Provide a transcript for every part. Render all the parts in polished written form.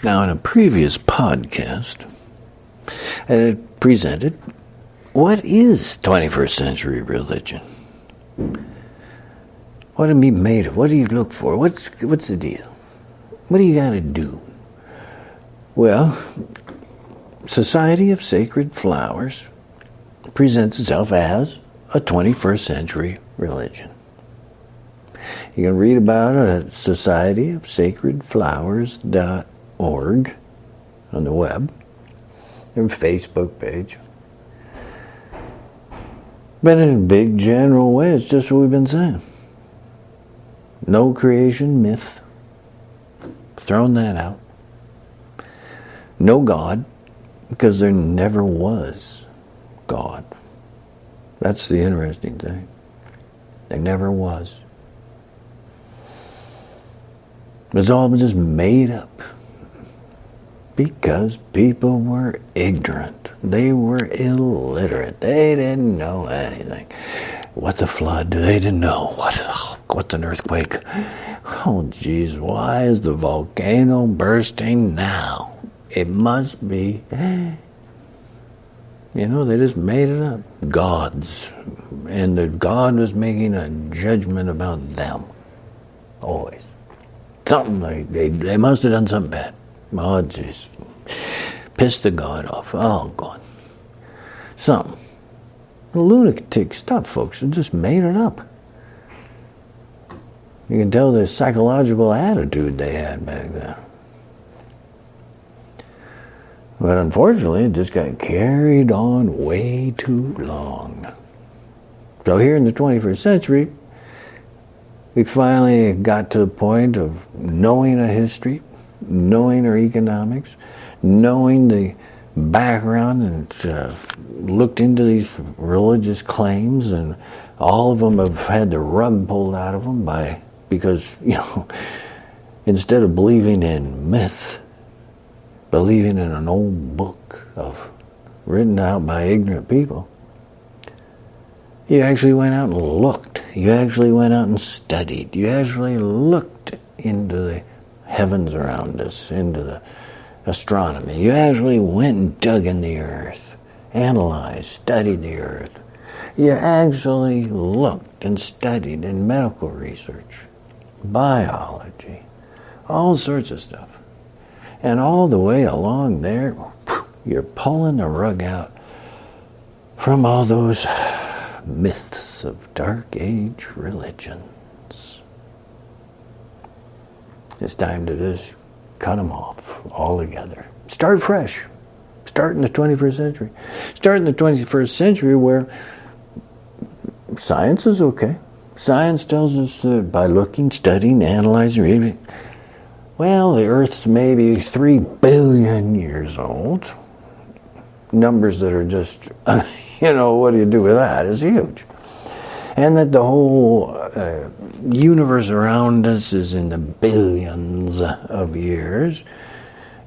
Now, in a previous podcast, I presented what is 21st century religion? What are we made of? What do you look for? What's the deal? What do you got to do? Well, Society of Sacred Flowers presents itself as a 21st century religion. You can read about it at societyofsacredflowers.org on the web, their Facebook page. But in a big general way, it's just what we've been saying. No creation myth. Thrown that out. No God, because there never was God. That's the interesting thing. There never was. It's all just made up because people were ignorant. They were illiterate. They didn't know anything. What's a flood? They didn't know. What's an earthquake? Oh, geez, why is the volcano bursting now? It must be, they just made it up. Gods. And the God was making a judgment about them. Always. Something they must have done something bad. Oh, jeez. Pissed the God off. Oh, God. Something. Lunatic stuff, folks. They just made it up. You can tell the psychological attitude they had back then. But unfortunately, it just got carried on way too long. So here in the 21st century, we finally got to the point of knowing a history, knowing our economics, knowing the background, and looked into these religious claims, and all of them have had the rug pulled out of them because instead of believing in myth, believing in an old book written out by ignorant people, you actually went out and looked. You actually went out and studied. You actually looked into the heavens around us, into the astronomy. You actually went and dug in the earth, analyzed, studied the earth. You actually looked and studied in medical research, biology, all sorts of stuff. And all the way along there, you're pulling the rug out from all those myths of Dark Age religions. It's time to just cut them off altogether. Start fresh. Start in the 21st century. Start in the 21st century where science is okay. Science tells us that by looking, studying, analyzing, reading, well, the Earth's maybe 3 billion years old. Numbers that are just, what do you do with that is huge. And that the whole universe around us is in the billions of years.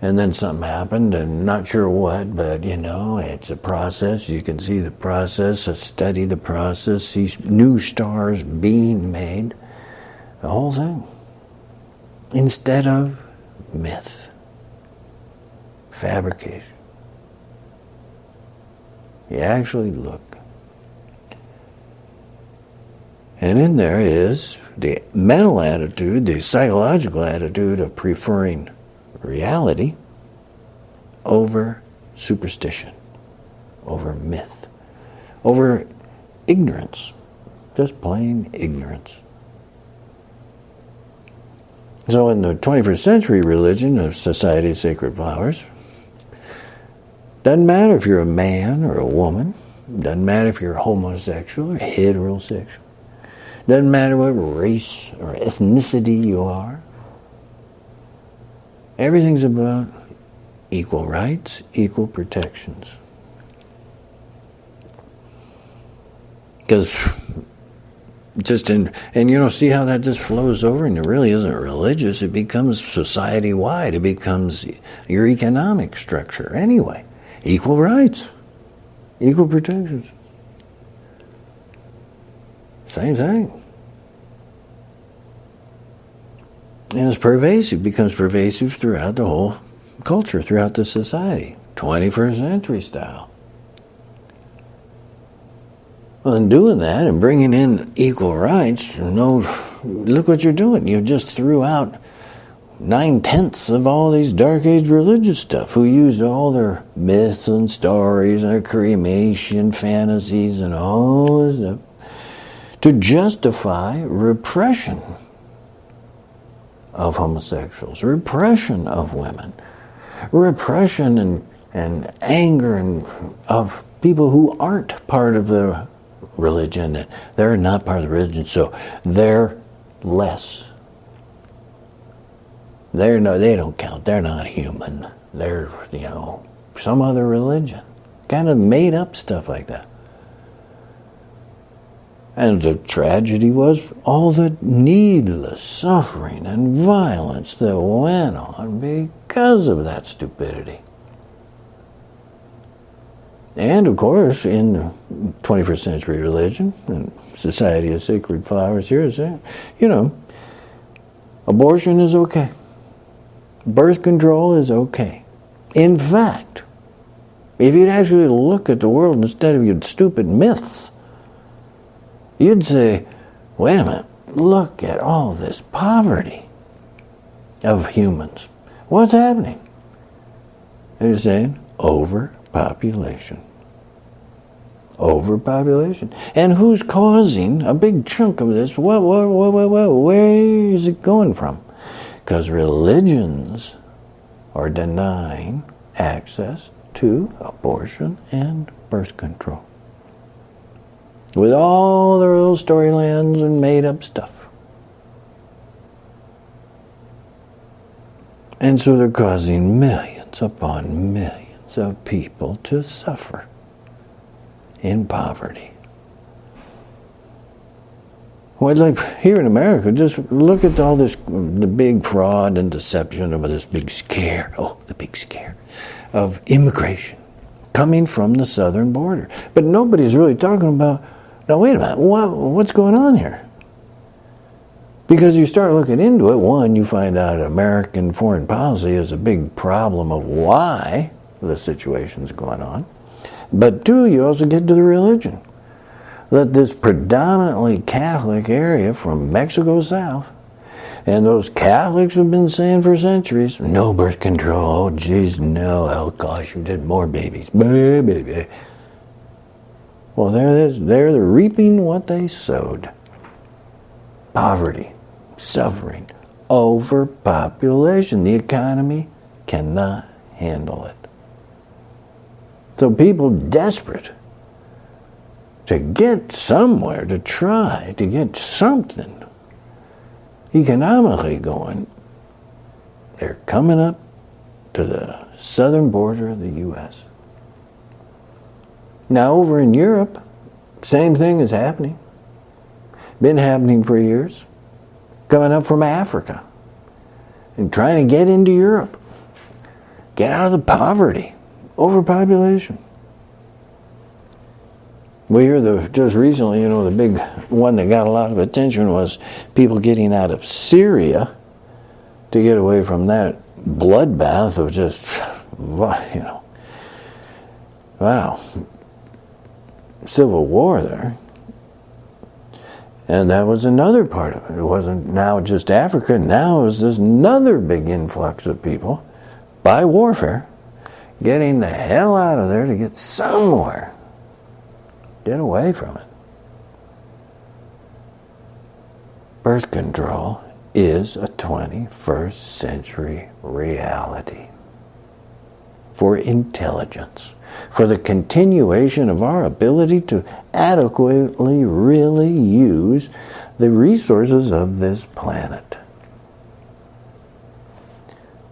And then something happened, and not sure what, but, it's a process. You can see the process, study the process, see new stars being made. The whole thing. Instead of myth, fabrication. You actually look. And in there is the mental attitude, the psychological attitude of preferring reality over superstition, over myth, over ignorance, just plain ignorance. So in the 21st century religion of Society of Sacred Flowers, doesn't matter if you're a man or a woman, doesn't matter if you're homosexual or heterosexual, doesn't matter what race or ethnicity you are. Everything's about equal rights, equal protections. Because see how that just flows over, and it really isn't religious. It becomes society-wide. It becomes your economic structure. Anyway, equal rights, equal protections. Same thing. And it's pervasive, becomes pervasive throughout the whole culture throughout the society, 21st century style. Well, in doing that and bringing in equal rights, look what you're doing. You just threw out 9/10 of all these Dark Age religious stuff, who used all their myths and stories and their cremation fantasies and all this stuff to justify repression of homosexuals, repression of women, repression and anger of people who aren't part of the religion. They're not part of the religion, so they're less. They don't count. They're not human. They're, some other religion. Kind of made up stuff like that. And the tragedy was all the needless suffering and violence that went on because of that stupidity. And of course, in 21st century religion and Society of Sacred Flowers here, abortion is okay. Birth control is okay. In fact, if you'd actually look at the world instead of your stupid myths, you'd say, wait a minute, look at all this poverty of humans. What's happening? They're saying overpopulation. Overpopulation. And who's causing a big chunk of this? Where is it going from? Because religions are denying access to abortion and birth control, with all their little storylines and made-up stuff. And so they're causing millions upon millions of people to suffer in poverty. Well, like here in America, just look at all this, the big fraud and deception of this big scare, the big scare of immigration coming from the southern border. But nobody's really talking about, now wait a minute, what's going on here? Because you start looking into it, one, you find out American foreign policy is a big problem of why the situation's going on. But two, you also get to the religion. That this predominantly Catholic area from Mexico south, and those Catholics have been saying for centuries, no birth control, oh geez, no, oh gosh, you did more babies, baby. Well, they're reaping what they sowed. Poverty, suffering, overpopulation. The economy cannot handle it. So people desperate to get somewhere, to try to get something economically going, they're coming up to the southern border of the U.S. Now over in Europe, same thing is happening. Been happening for years. Coming up from Africa and trying to get into Europe. Get out of the poverty, overpopulation. We hear just recently, the big one that got a lot of attention was people getting out of Syria to get away from that bloodbath of just, civil war there. And that was another part of it. It wasn't now just Africa. Now it was this another big influx of people by warfare getting the hell out of there to get somewhere. Get away from it. Birth control is a 21st century reality for intelligence, for the continuation of our ability to adequately really use the resources of this planet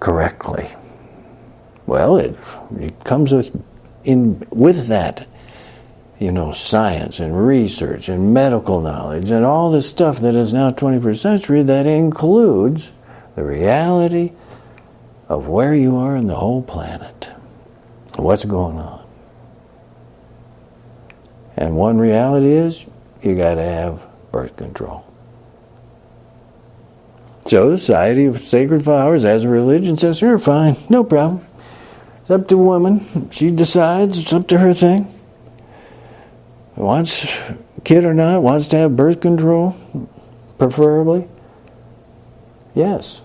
correctly. Well, it comes with that, science and research and medical knowledge and all this stuff that is now 21st century that includes the reality of where you are in the whole planet, what's going on. And one reality is you got to have birth control. So the Society of Sacred Flowers, as a religion, says, sure, fine, no problem. It's up to a woman. She decides. It's up to her thing. Wants a kid or not, wants to have birth control, preferably. Yes.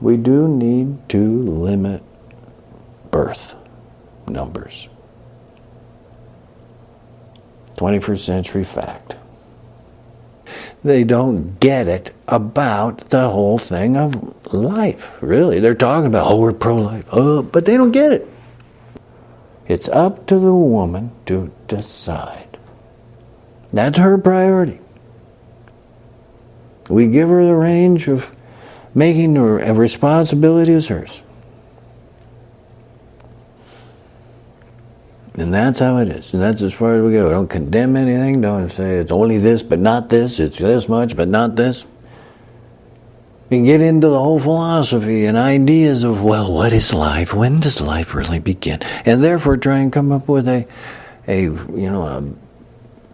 We do need to limit birth numbers. 21st century fact. They don't get it about the whole thing of life, really. They're talking about, we're pro-life. But they don't get it. It's up to the woman to decide. That's her priority. We give her the range of making her a responsibility as hers. And that's how it is. And that's as far as we go. Don't condemn anything. Don't say it's only this but not this. It's this much but not this. You can get into the whole philosophy and ideas of, well, what is life? When does life really begin? And therefore try and come up with a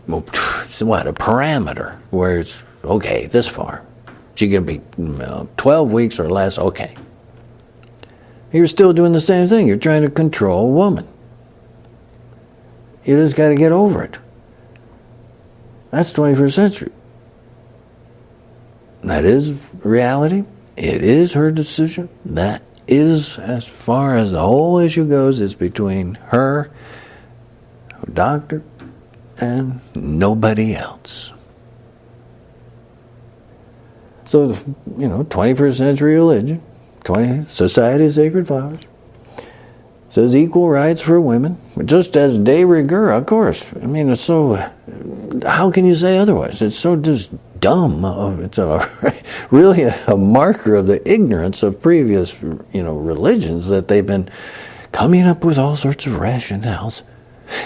parameter where it's, okay, this far. She can be 12 weeks or less, okay. You're still doing the same thing. You're trying to control a woman. You just got to get over it. That's 21st century. That is reality. It is her decision. That is, as far as the whole issue goes, is between her, her doctor, and nobody else. So, 21st century religion, Society of Sacred Flowers, says equal rights for women, just as de rigueur, of course. I mean, it's so, how can you say otherwise? It's so just dumb. It's really a marker of the ignorance of previous, religions, that they've been coming up with all sorts of rationales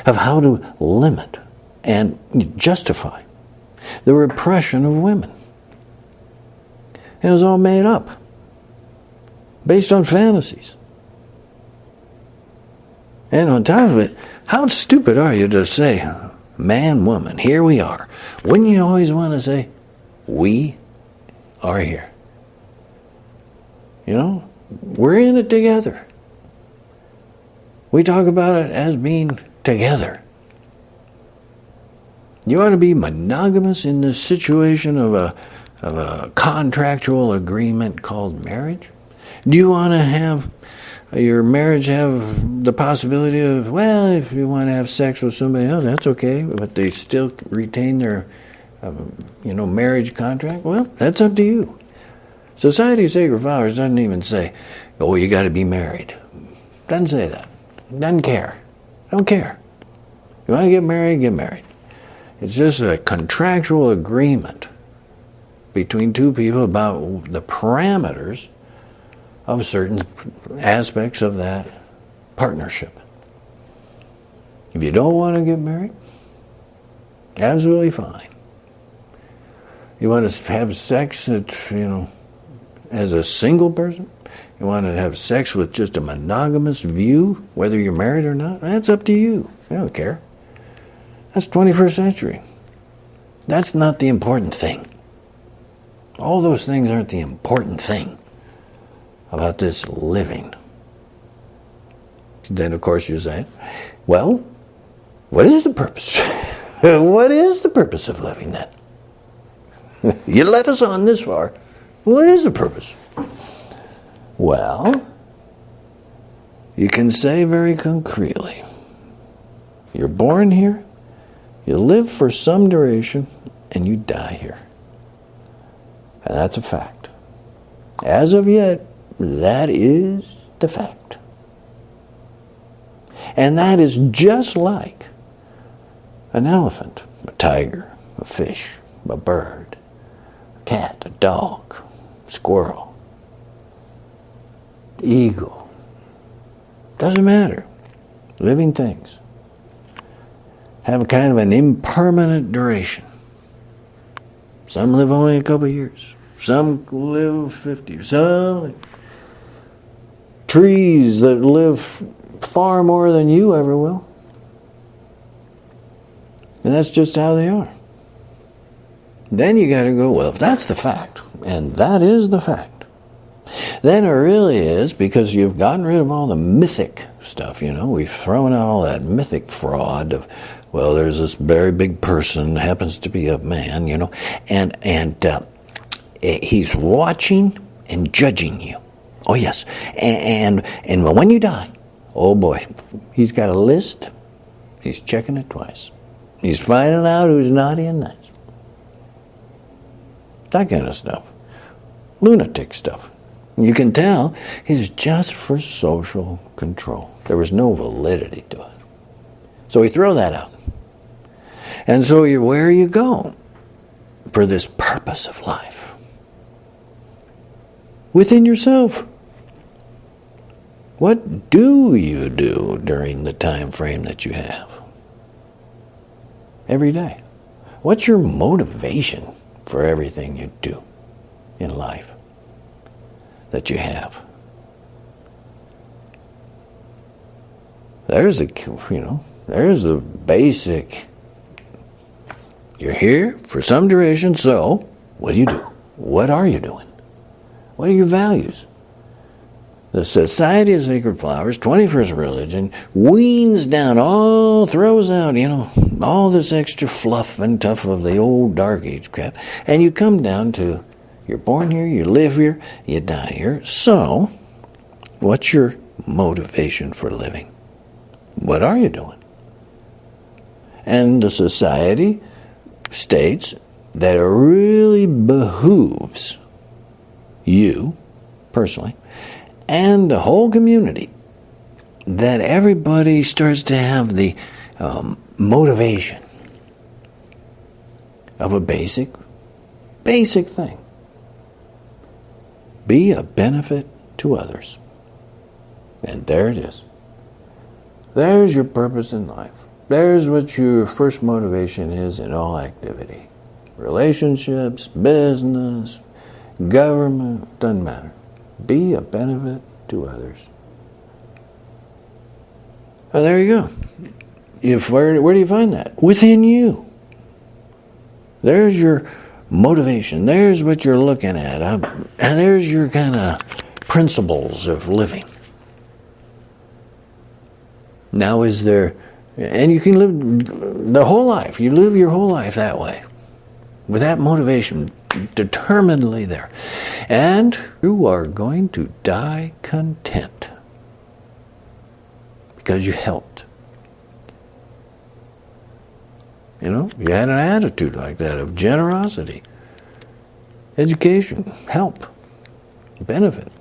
of how to limit and justify the repression of women. And it was all made up, based on fantasies. And on top of it, how stupid are you to say, man, woman, here we are. Wouldn't you always want to say, we are here? We're in it together. We talk about it as being together. You want to be monogamous in this situation of a contractual agreement called marriage? Do you want to have your marriage have the possibility of, well, if you want to have sex with somebody else, that's okay, but they still retain their, marriage contract? Well, that's up to you. Society of Sacred Flowers doesn't even say, you got to be married. Doesn't say that. Doesn't care. Don't care. You want to get married, get married. It's just a contractual agreement between two people about the parameters of certain aspects of that partnership. If you don't want to get married, absolutely fine. You want to have sex as a single person? You want to have sex with just a monogamous view, whether you're married or not? That's up to you. I don't care. That's 21st century. That's not the important thing. All those things aren't the important thing about this living. Then, of course, you say, well, what is the purpose? What is the purpose of living then? You led us on this far. What is the purpose? Well, you can say very concretely, you're born here, you live for some duration, and you die here. And that's a fact. As of yet, that is the fact. And that is just like an elephant, a tiger, a fish, a bird, a cat, a dog, a squirrel, eagle. Doesn't matter. Living things have a kind of an impermanent duration. Some live only a couple of years. Some live 50. Some trees that live far more than you ever will. And that's just how they are. Then you got to go, well, if that's the fact, and that is the fact, then it really is, because you've gotten rid of all the mythic stuff, we've thrown out all that mythic fraud of, well, there's this very big person, happens to be a man, and he's watching and judging you. Oh, yes. And when you die, oh boy, he's got a list. He's checking it twice. He's finding out who's naughty and nice. That kind of stuff. Lunatic stuff. You can tell it's just for social control. There was no validity to it. So we throw that out. And so where you go for this purpose of life? Within yourself. What do you do during the time frame that you have? Every day. What's your motivation for everything you do in life that you have? There's the basic. You're here for some duration, so what do you do? What are you doing? What are your values? The Society of Sacred Flowers, 21st Religion, weans down, throws out, all this extra fluff and tough of the old Dark Age crap, and you come down to, you're born here, you live here, you die here. So, what's your motivation for living? What are you doing? And the Society states that it really behooves you, personally, and the whole community, that everybody starts to have the motivation of a basic thing. Be a benefit to others. And there it is. There's your purpose in life. There's what your first motivation is in all activity. Relationships, business, government, doesn't matter. Be a benefit to others. Oh, there you go. Where do you find that? Within you. There's your motivation. There's what you're looking at. And there's your kind of principles of living. Now is there, and you can live the whole life. You live your whole life that way. With that motivation determinedly there. And you are going to die content. Because you helped. You had an attitude like that of generosity, education, help, benefit.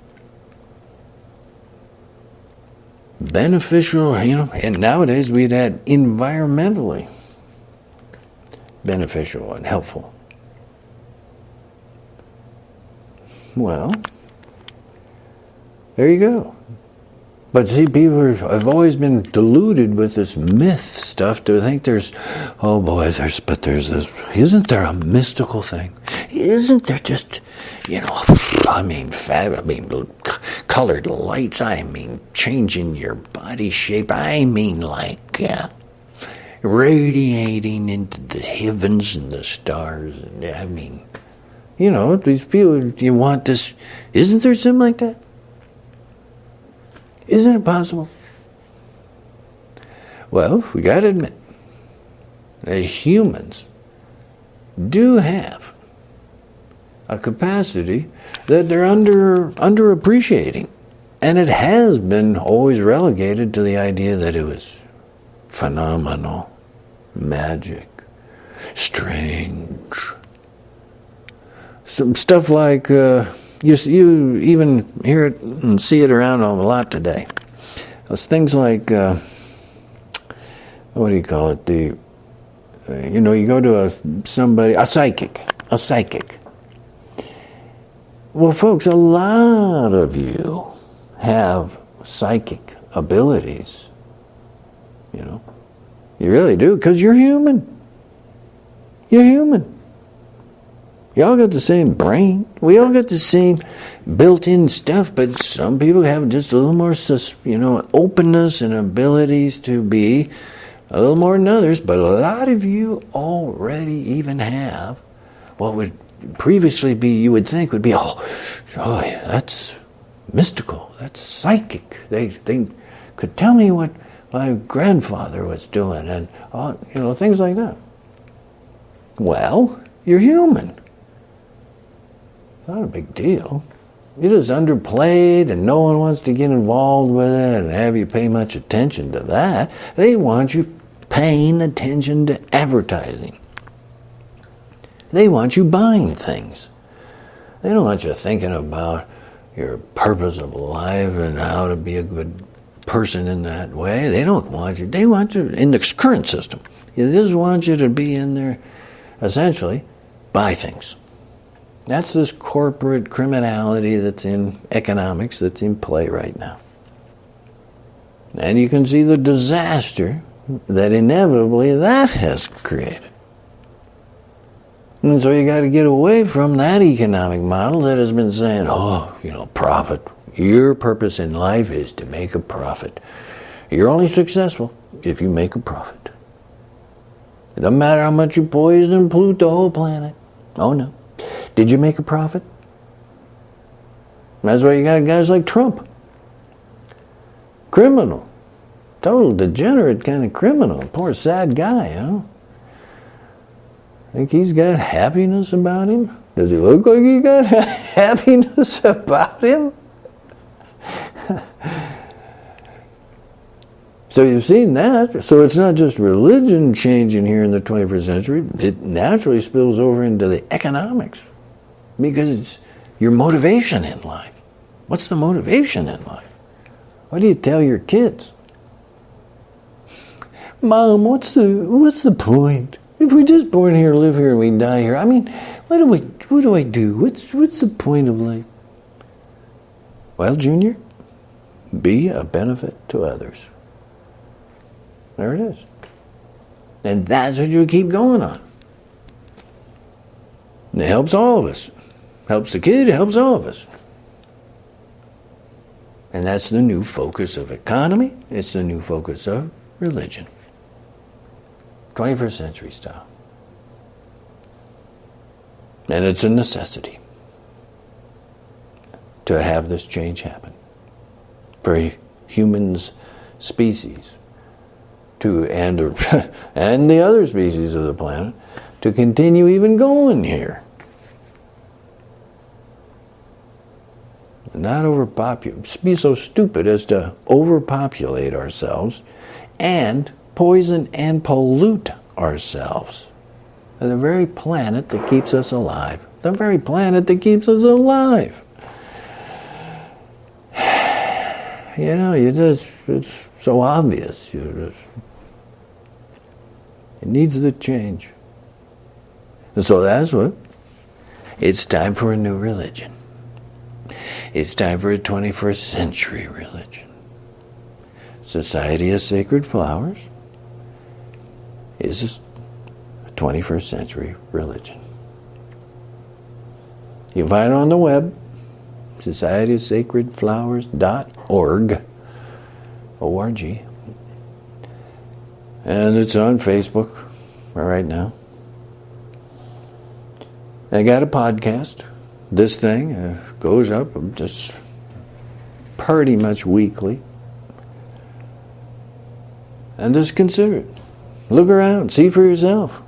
Beneficial, and nowadays we'd add environmentally beneficial and helpful. Well, there you go. But see, people have always been deluded with this myth stuff to think there's this, isn't there a mystical thing? Isn't there just, colored lights, changing your body shape, radiating into the heavens and the stars, and these people, you want this, isn't there something like that? Isn't it possible? Well, we got to admit that humans do have a capacity that they're underappreciating. And it has been always relegated to the idea that it was phenomenal, magic, strange. Some stuff like... You even hear it and see it around a lot today. Those things like, what do you call it? You go to a psychic. Well, folks, a lot of you have psychic abilities. You really do, because you're human. You're human. You all got the same brain. We all got the same built-in stuff, but some people have just a little more, openness and abilities to be a little more than others. But a lot of you already even have what would previously you would think would be, oh, that's mystical, that's psychic. They could tell me what my grandfather was doing, and things like that. Well, you're human. It's not a big deal. You're just underplayed, and no one wants to get involved with it and have you pay much attention to that. They want you paying attention to advertising. They want you buying things. They don't want you thinking about your purpose of life and how to be a good person in that way. They don't want you. They want you in the current system. They just want you to be in there, essentially, buy things. That's this corporate criminality that's in economics that's in play right now. And you can see the disaster that inevitably that has created. And so you got to get away from that economic model that has been saying, profit. Your purpose in life is to make a profit. You're only successful if you make a profit. It doesn't matter how much you poison and pollute the whole planet. Oh no. Did you make a profit? That's why you got guys like Trump. Criminal. Total degenerate kind of criminal. Poor sad guy, Think he's got happiness about him? Does he look like he got happiness about him? So you've seen that. So it's not just religion changing here in the 21st century. It naturally spills over into the economics. Because it's your motivation in life. What's the motivation in life? What do you tell your kids? Mom, what's the point? If we're just born here, live here, and we die here, what do I do? What's the point of life? Well, Junior, be a benefit to others. There it is. And that's what you keep going on. And it helps all of us. Helps the kid, it helps all of us. And that's the new focus of economy. It's the new focus of religion. 21st century style. And it's a necessity to have this change happen. For humans, species, and the other species of the planet, to continue even going here. Not be so stupid as to overpopulate ourselves and poison and pollute ourselves. The very planet that keeps us alive. The very planet that keeps us alive. It's so obvious. It needs to change. And so that's what, it's time for a new religion. It's time for a 21st century religion. Society of Sacred Flowers is a 21st century religion. You can find it on the web, societyofsacredflowers.org, O-R-G. And it's on Facebook right now. I got a podcast. This thing goes up just pretty much weekly. And just consider it. Look around. See for yourself.